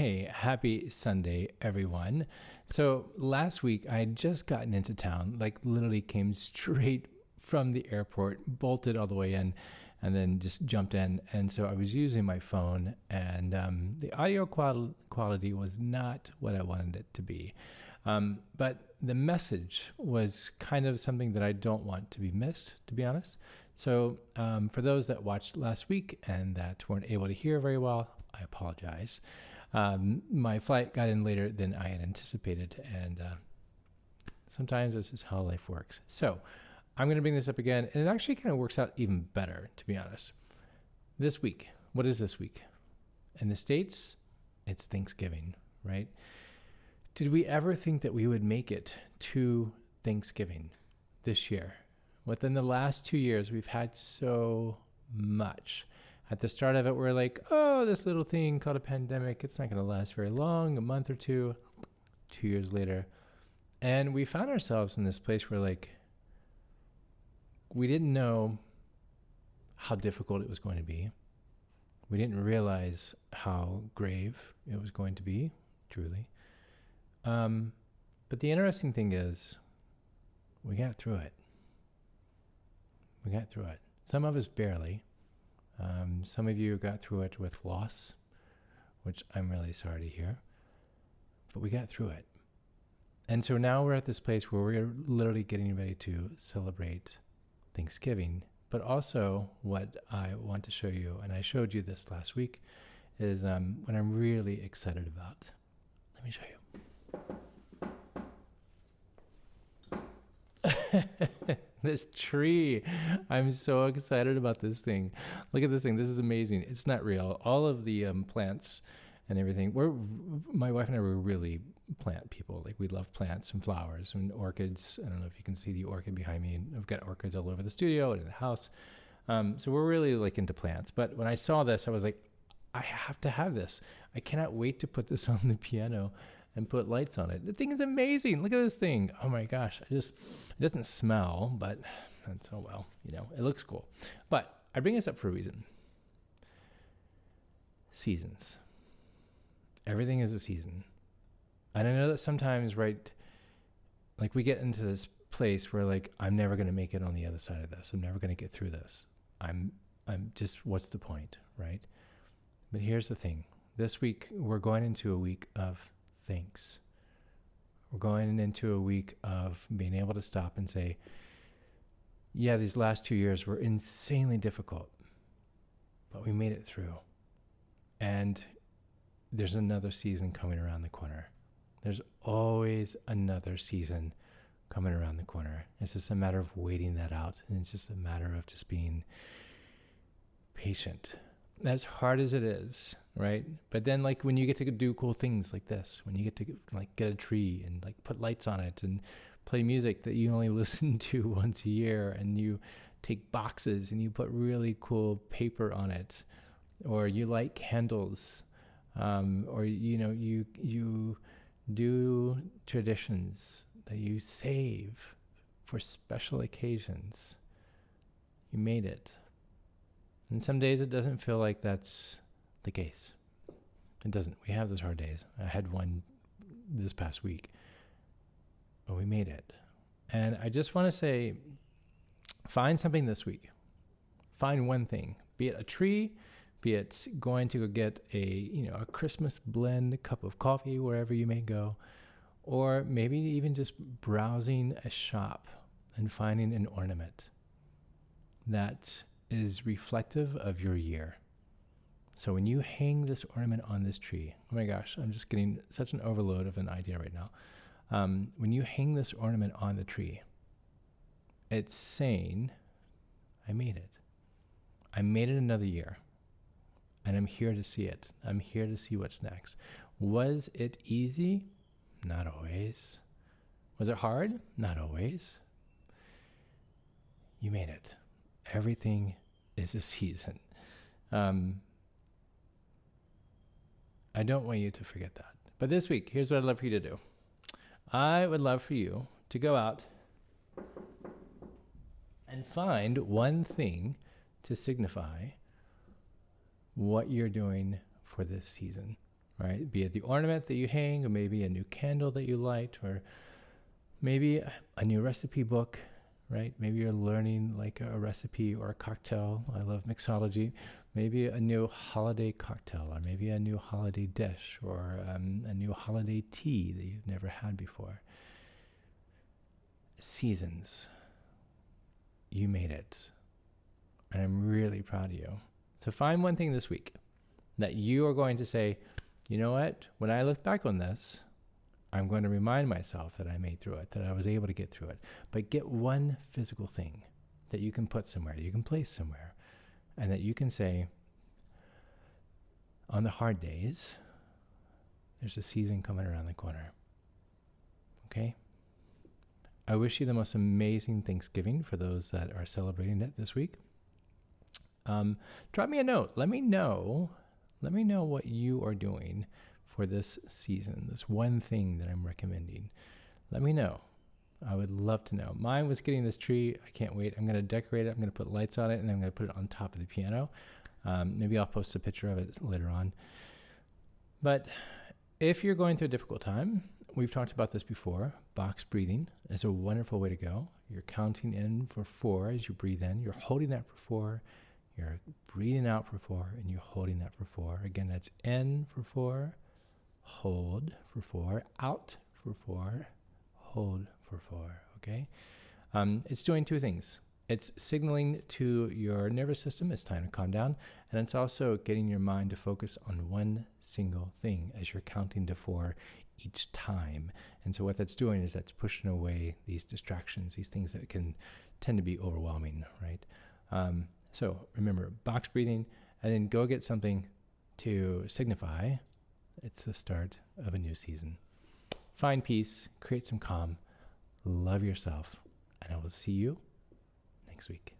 Hey, happy Sunday, everyone. So last week I had just gotten into town, like literally came straight from the airport, bolted all the way in, and then just jumped in. And so I was using my phone, and the audio quality was not what I wanted it to be. But the message was kind of something that I don't want to be missed, to be honest. So for those that watched last week and that weren't able to hear very well, I apologize. My flight got in later than I had anticipated, and sometimes this is how life works. So I'm going to bring this up again, and it actually kind of works out even better, to be honest. This week, what is this week? In the States, it's Thanksgiving, right? Did we ever think that we would make it to Thanksgiving this year? Within the last 2 years, we've had so much. At the start of it, we're like, oh, this little thing called a pandemic, it's not going to last very long, a month or two. 2 years later. And we found ourselves in this place where, like, we didn't know how difficult it was going to be. We didn't realize how grave it was going to be, truly. But the interesting thing is, we got through it. We got through it. Some of us barely. Some of you got through it with loss, which I'm really sorry to hear. But we got through it. And so now we're at this place where we're literally getting ready to celebrate Thanksgiving. But also what I want to show you, and I showed you this last week, is what I'm really excited about. Let me show you. This tree. I'm so excited about this thing. Look at this thing. This is amazing. It's not real. All of the plants and everything. My wife and I were really plant people. Like, we love plants and flowers and orchids. I don't know if you can see the orchid behind me. I've got orchids all over the studio and in the house. So we're really like into plants. But when I saw this, I was like, I have to have this. I cannot wait to put this on the piano and put lights on it. The thing is amazing. Look at this thing. Oh my gosh. It doesn't smell, but that's, oh well, it looks cool. But I bring this up for a reason. Seasons. Everything is a season. And I know that sometimes, right, like we get into this place where, like, I'm never going to make it on the other side of this. I'm never going to get through this. I'm just, what's the point, right? But here's the thing. This week, we're going into a week of thanks. We're going into a week of being able to stop and say, yeah, these last 2 years were insanely difficult, but we made it through. And there's another season coming around the corner. There's always another season coming around the corner. It's just a matter of waiting that out. And it's just a matter of just being patient. As hard as it is, right? But then, like, when you get to do cool things like this, when you get to, like, get a tree and, like, put lights on it and play music that you only listen to once a year, and you take boxes and you put really cool paper on it, or you light candles, or you do traditions that you save for special occasions. You made it. And some days it doesn't feel like that's the case. It doesn't. We have those hard days. I had one this past week. But we made it. And I just want to say, find something this week. Find one thing. Be it a tree, be it going to go get a Christmas blend cup of coffee wherever you may go, or maybe even just browsing a shop and finding an ornament that is reflective of your year. So when you hang this ornament on this tree, oh my gosh, I'm just getting such an overload of an idea right now. When you hang this ornament on the tree, it's saying, I made it. I made it another year. And I'm here to see it. I'm here to see what's next. Was it easy? Not always. Was it hard? Not always. You made it. Everything is a season. I don't want you to forget that. But this week, here's what I'd love for you to do. I would love for you to go out and find one thing to signify what you're doing for this season. right? Be it the ornament that you hang, or maybe a new candle that you light, or maybe a new recipe book, right? Maybe you're learning like a recipe or a cocktail. I love mixology. Maybe a new holiday cocktail, or maybe a new holiday dish, or a new holiday tea that you've never had before. Seasons. You made it. And I'm really proud of you. So find one thing this week that you are going to say, you know what? When I look back on this, I'm going to remind myself that I made through it, that I was able to get through it. But get one physical thing that you can put somewhere, you can place somewhere, and that you can say, on the hard days, there's a season coming around the corner. Okay? I wish you the most amazing Thanksgiving for those that are celebrating it this week. Drop me a note. Let me know what you are doing for this season, this one thing that I'm recommending. Let me know. I would love to know. Mine was getting this tree. I can't wait. I'm going to decorate it. I'm going to put lights on it, and I'm going to put it on top of the piano. Maybe I'll post a picture of it later on. But if you're going through a difficult time, we've talked about this before. Box breathing is a wonderful way to go. You're counting in for 4 as you breathe in. You're holding that for 4. You're breathing out for 4, and you're holding that for 4. Again, that's in for 4, hold for 4, out for 4, hold for 4, okay? It's doing 2 things. It's signaling to your nervous system it's time to calm down, and it's also getting your mind to focus on one single thing as you're counting to 4 each time. And so what that's doing is that's pushing away these distractions, these things that can tend to be overwhelming, right? So remember, box breathing, and then go get something to signify it's the start of a new season. Find peace, create some calm, love yourself, and I will see you next week.